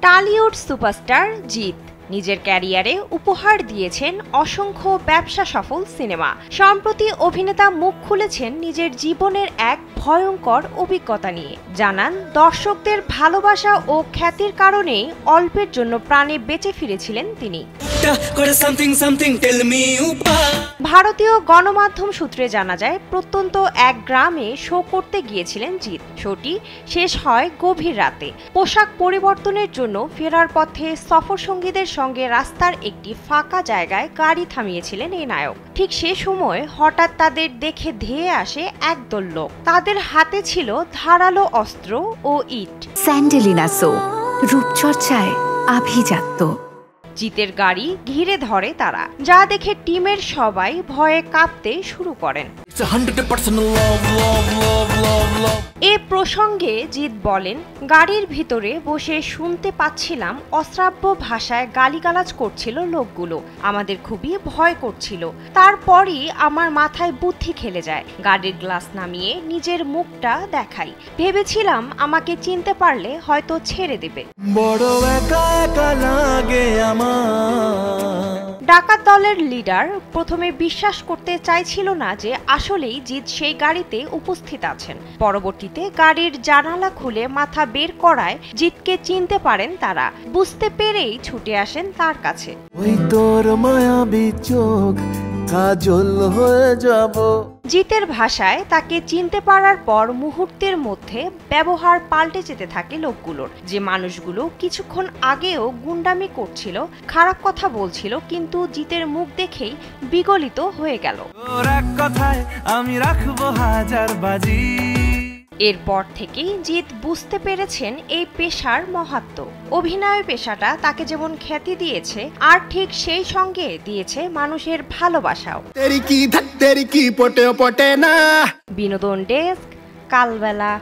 Tollywood superstar Jeet নিজের ক্যারিয়ারে উপহার দিয়েছেন অসংখ্য ব্যবসা সফল সিনেমা। সম্প্রতি অভিনেতা মুখ খুলেছেন নিজের জীবনের এক ভয়ঙ্কর অভিজ্ঞতা নিয়ে। জানান, দর্শকদের ভালোবাসা ও খ্যাতির কারণেই অল্পের জন্য প্রাণে বেঁচে ফিরেছিলেন তিনি। ভারতীয় গণমাধ্যম সূত্রে জানা যায়, প্রত্যন্ত এক গ্রামে শো করতে গিয়েছিলেন জিৎ। শোটি শেষ হয় গভীর রাতে। পোশাক পরিবর্তনের জন্য ফেরার পথে সফর সঙ্গীদের সঙ্গে রাস্তার একটি ফাঁকা জায়গায় গাড়ি থামিয়েছিলেন এই নায়ক। ঠিক সে সময় হঠাৎ তাদের দেখে ধেয়ে আসে একদল লোক। তাদের হাতে ছিল ধারালো অস্ত্র ও ইট। স্যান্ডেলিনা সো, রূপচর্চায় আভিজাত্য। জিতের গাড়ি ঘিরে ধরে তারা, যা দেখে টিমের সবাই ভয়ে কাঁপতে শুরু করেন। এ প্রসঙ্গে জিৎ বলেন, গাড়ির ভিতরে বসে শুনতে পাচ্ছিলাম অশ্রাব্য ভাষায় গালিগালাজ করছিল লোকগুলো। আমাদের খুবই ভয় করছিল। তারপরই আমার মাথায় বুদ্ধি খেলে যায়। গাড়ির গ্লাস নামিয়ে নিজের মুখটা দেখাই। ভেবেছিলাম আমাকে চিনতে পারলে হয়তো ছেড়ে দেবে। ডাকাত দলের লিডার প্রথমে বিশ্বাস করতে চাইছিল না যে আসলেই জিৎ সেই গাড়িতে উপস্থিত আছেন। পরবর্তীতে গাড়ির জানালা খুলে মাথা বের করায় জিৎকে চিনতে পারেন তারা। বুঝতে পেরেই ছুটে আসেন তার কাছে। জিতের ভাষায়, তাকে চিনতে পারার পর মুহূর্তের মধ্যে ব্যবহার পাল্টে যেতে থাকে লোকগুলোর। যে মানুষগুলো কিছুক্ষণ আগেও গুন্ডামি করছিল, খারাপ কথা বলছিল, কিন্তু জিতের মুখ দেখেই বিগলিত হয়ে গেল। আমি রাখবো হাজার বাজি। এরপর থেকেই জিৎ বুঝতে পেরেছেন এই পেশার মাহাত্ম্য। অভিনয় পেশাটা তাকে যেমন খ্যাতি দিয়েছে, আর ঠিক সেই সঙ্গে দিয়েছে মানুষের ভালোবাসাও। বিনোদন ডেস্ক, কালবেলা।